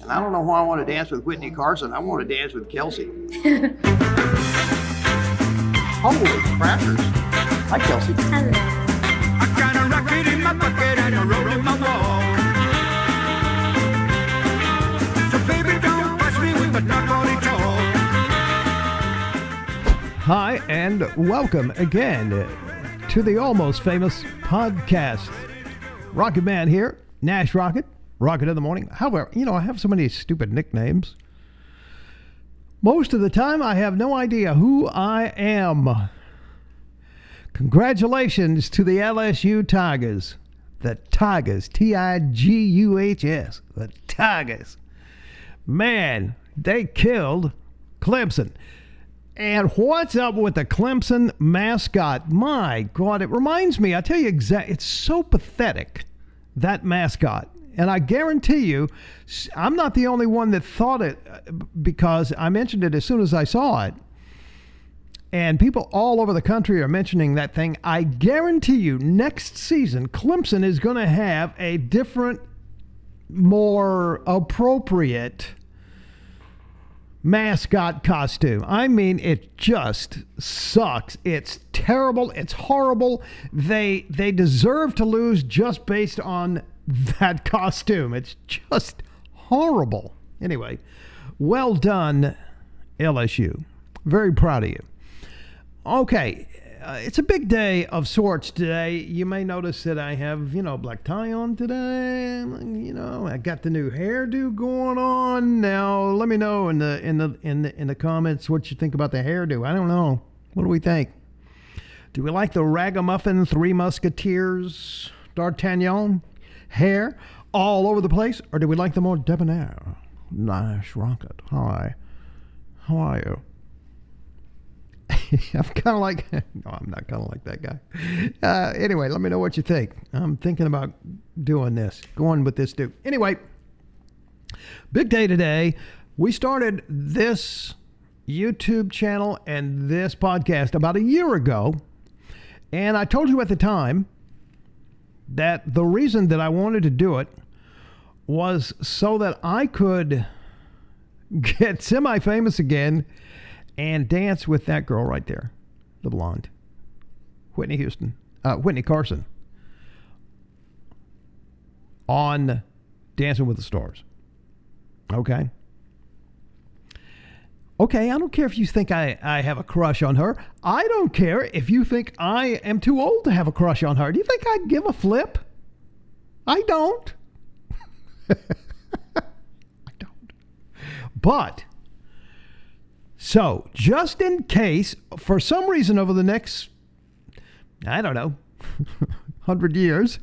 I don't know why I want to dance with Whitney Carson. I want to dance with Kelsey. Holy crackers. Hi, Kelsey. Hello. I got a rocket in my pocket and a roll in my wall. So baby, don't push me with the knuckly talk. Hi, and welcome again to the Almost Famous podcast. Rocket Man here, Nash Rockett, Rocket in the Morning. However, I have so many stupid nicknames. Most of the time, I have no idea who I am. Congratulations to the LSU Tigers. The Tigers, T-I-G-U-H-S, the Tigers. Man, they killed Clemson. And what's up with the Clemson mascot? My God, it reminds me, I tell you exactly, it's so pathetic, that mascot. And I guarantee you, I'm not the only one that thought it, because I mentioned it as soon as I saw it. And people all over the country are mentioning that thing. I guarantee you, next season, Clemson is going to have a different, more appropriate mascot costume. I mean, it just sucks. It's terrible. It's horrible. They deserve to lose just based on that costume. It's just horrible. Anyway, well done, LSU. Very proud of you. Okay, it's a big day of sorts today. You may notice that I have, black tie on today. I got the new hairdo going on. Now, let me know in the comments what you think about the hairdo. I don't know. What do we think? Do we like the ragamuffin Three Musketeers D'Artagnan hair all over the place, or do we like the more debonair Nash Rockett? Hi, how are you? I'm kind of like, no, I'm not kind of like that guy. Anyway, let me know what you think. I'm thinking about doing this, going with this dude. Anyway, big day today. We started this YouTube channel and this podcast about a year ago. And I told you at the time that the reason that I wanted to do it was so that I could get semi-famous again and dance with that girl right there, the blonde, Whitney Carson, on Dancing with the Stars. Okay, I don't care if you think I have a crush on her. I don't care if you think I am too old to have a crush on her. Do you think I'd give a flip? I don't. I don't. But so, just in case, for some reason over the next, 100 years,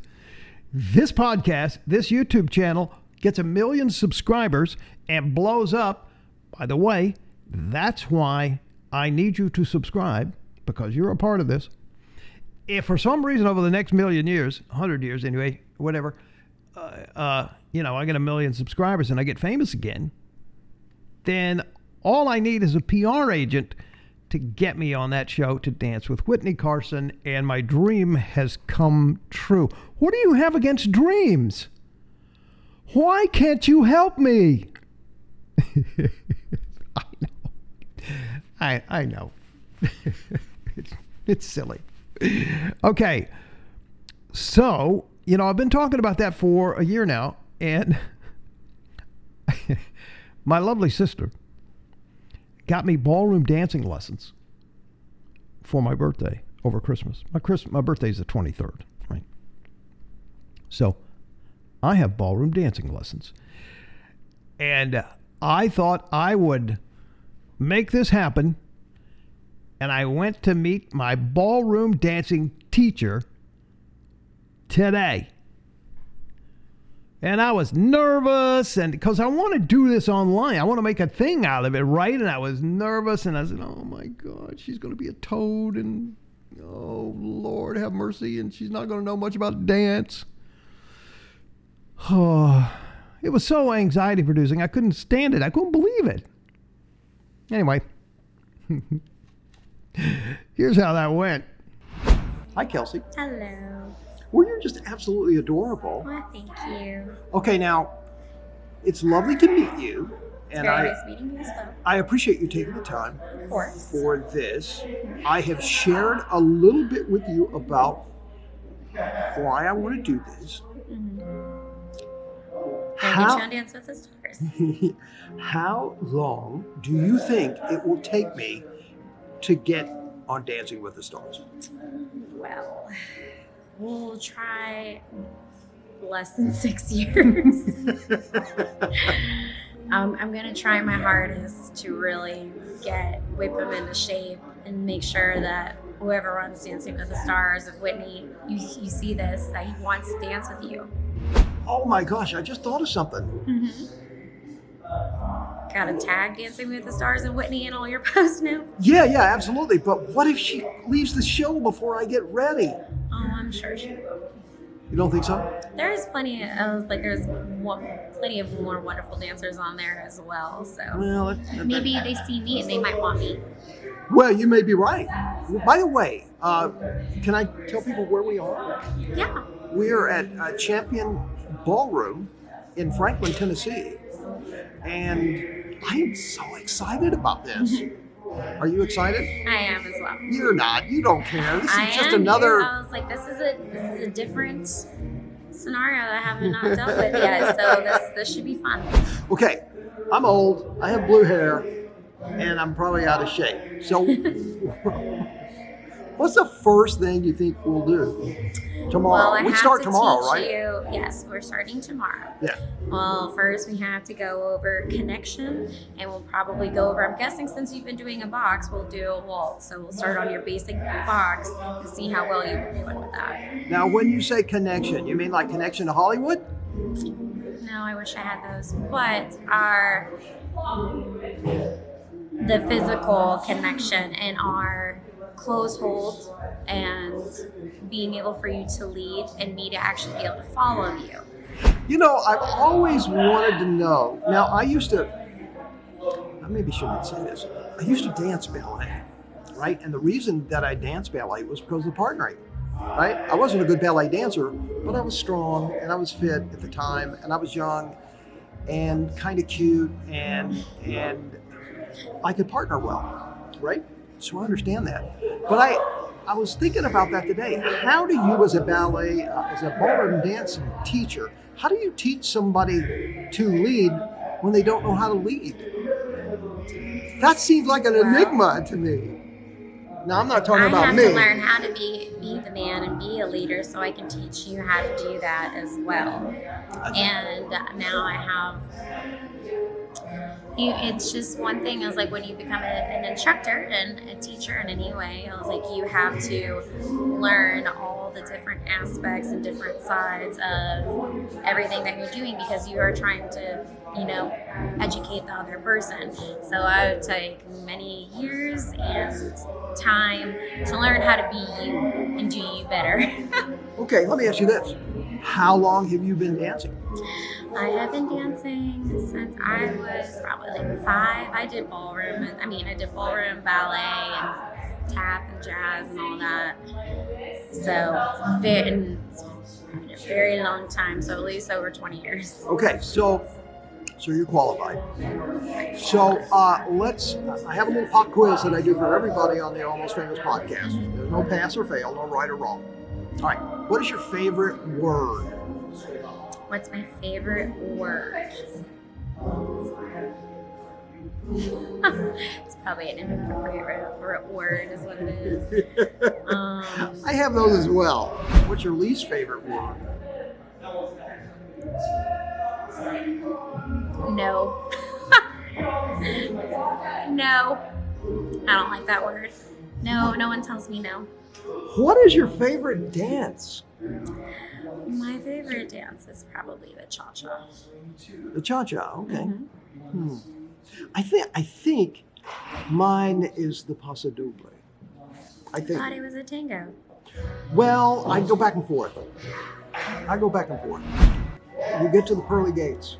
this podcast, this YouTube channel gets 1 million subscribers and blows up. By the way, that's why I need you to subscribe, because you're a part of this. If for some reason over the next 1 million years, 100 years anyway, whatever, I get 1 million subscribers and I get famous again, then all I need is a PR agent to get me on that show to dance with Whitney Carson, and my dream has come true. What do you have against dreams? Why can't you help me? I know. It's silly. Okay. So, I've been talking about that for a year now, and my lovely sister got me ballroom dancing lessons for my birthday over Christmas. My birthday is the 23rd, right? So I have ballroom dancing lessons. And I thought I would make this happen. And I went to meet my ballroom dancing teacher today. And I was nervous, and because I want to do this online. I want to make a thing out of it, right? And I was nervous, and I said, oh my God, she's going to be a toad, and oh Lord have mercy, and she's not going to know much about dance. Oh, it was so anxiety producing. I couldn't stand it. I couldn't believe it. Anyway, here's how that went. Hi, Kelsey. Hello. Well, you're just absolutely adorable. Well, thank you. Okay, now, It's lovely to meet you. It's very nice meeting you as well. I appreciate you taking the time Of course. for this. I have shared a little bit with you about why I want to do this. I'll get you on Dance with the Stars. How long do you think it will take me to get on Dancing with the Stars? Well, we'll try less than 6 years. I'm gonna try my hardest to really whip him into shape and make sure that whoever runs Dancing with the Stars, if Whitney, you see this, that he wants to dance with you. Oh my gosh, I just thought of something. Gotta tag Dancing with the Stars and Whitney in all your posts now. Yeah, absolutely. But what if she leaves the show before I get ready? Oh, I'm sure she will. You don't think so? There's plenty of more wonderful dancers on there as well. So Well, maybe they see me and they might want me. well, you may be right. By the way, can I tell people where we are? Yeah. We are at Champion Ballroom in Franklin, Tennessee. And I am so excited about this. Are you excited? I am as well. You're not. You don't care. This I is just am. another. I was like, this is a different scenario that I haven't not dealt with yet. So this should be fun. Okay, I'm old. I have blue hair, and I'm probably out of shape. So, what's the first thing you think we'll do tomorrow? Well, I We have start to tomorrow, teach right? you. Yes, we're starting tomorrow. Yeah. Well, first we have to go over connection, and we'll probably go over. I'm guessing since you've been doing a box, we'll do a waltz. So we'll start on your basic box and see how well you've been doing with that. Now, when you say connection, you mean like connection to Hollywood? No, I wish I had those, but the physical connection and our close hold and being able for you to lead and me to actually be able to follow you. You know, I've always wanted to know. Now, I maybe shouldn't say this. I used to dance ballet, right? And the reason that I danced ballet was because of the partnering, right? I wasn't a good ballet dancer, but I was strong and I was fit at the time, and I was young and kind of cute, and I could partner well, right? So I understand that. But I was thinking about that today. How do you, as a ballroom dancing teacher, how do you teach somebody to lead when they don't know how to lead? That seems like an enigma to me. Now, I'm not talking about me. I have to learn how to be the man and be a leader, so I can teach you how to do that as well. And now I have. It's just one thing. I was like, when you become an instructor and a teacher in any way, I was like, you have to learn all the different aspects and different sides of everything that you're doing, because you are trying to, educate the other person. So I would take many years and time to learn how to be you and do you better. Okay, let me ask you this. How long have you been dancing? I have been dancing since I was probably like 5. I did ballroom, ballet, and tap and jazz and all that. So it's been a very long time, so at least over 20 years. Okay, so you're qualified. So I have a little pop quiz that I do for everybody on the Almost Famous podcast. There's no pass or fail, no right or wrong. All right, what is your favorite word? What's my favorite word? It's probably an inappropriate word is what it is. I have those as well. What's your least favorite word? No. No. I don't like that word. No one tells me no. What is your favorite dance? My favorite dance is probably the cha-cha. The cha-cha, okay. Mm-hmm. I think mine is the paso doble. I I thought it was a tango. Well, I go back and forth. You get to the pearly gates.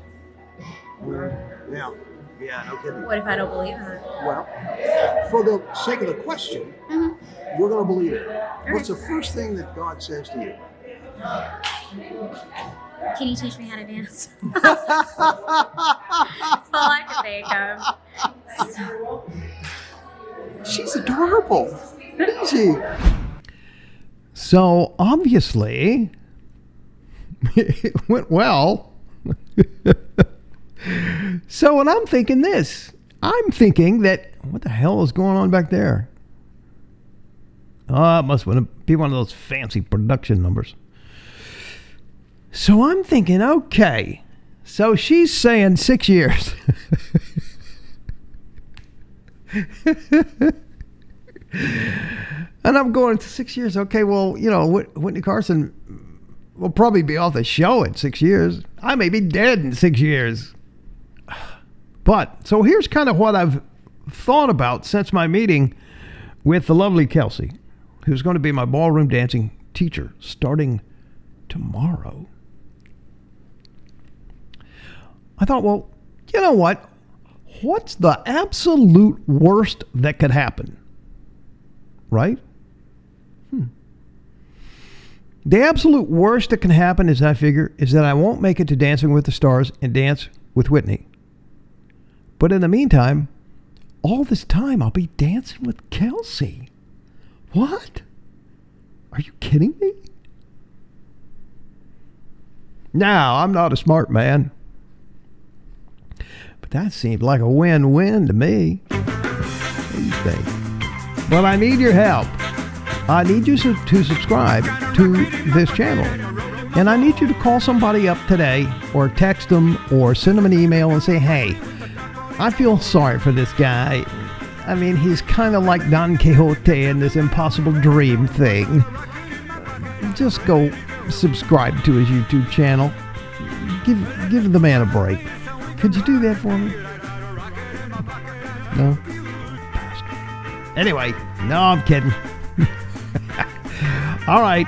Yeah, no kidding. What if I don't believe in it? Well, for the sake of the question, we're going to believe it. What's the first thing that God says to you? Can you teach me how to dance? That's all I can think of. She's adorable. Isn't she? So obviously, it went well. So when I'm thinking I'm thinking that, what the hell is going on back there? Oh, it must be one of those fancy production numbers. So I'm thinking, okay, so she's saying 6 years. And I'm going to 6 years. Okay, well, Whitney Carson will probably be off the show in 6 years. I may be dead in 6 years. But, so here's kind of what I've thought about since my meeting with the lovely Kelsey, who's going to be my ballroom dancing teacher starting tomorrow. I thought, well, you know what? What's the absolute worst that could happen? Right? The absolute worst that can happen, as I figure, is that I won't make it to Dancing with the Stars and dance with Whitney. But in the meantime, all this time I'll be dancing with Kelsey. What? Are you kidding me? Now, I'm not a smart man, but that seemed like a win-win to me. What do you think? But I need your help. I need you to subscribe to this channel. And I need you to call somebody up today or text them or send them an email and say, hey, I feel sorry for this guy. I mean, he's kind of like Don Quixote in this impossible dream thing. Just go subscribe to his YouTube channel. Give the man a break. Could you do that for me? No? Anyway, no, I'm kidding. All right.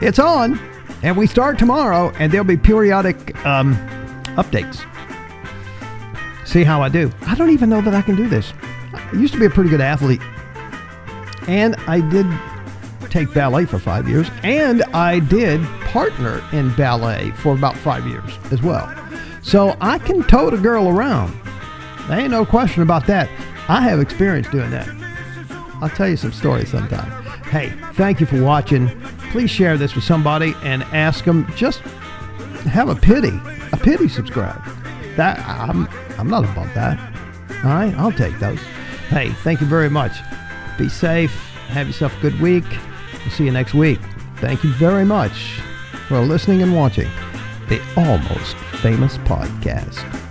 It's on. And we start tomorrow, and there'll be periodic updates. See how I do. I don't even know that I can do this. I used to be a pretty good athlete. And I did take ballet for 5 years. And I did partner in ballet for about 5 years as well. So I can tote a girl around. There ain't no question about that. I have experience doing that. I'll tell you some stories sometime. Hey, thank you for watching. Please share this with somebody and ask them, just have a pity subscribe. That I'm not above that. All right, I'll take those. Hey, thank you very much. Be safe. Have yourself a good week. We'll see you next week. Thank you very much for listening and watching the Almost Famous Podcast.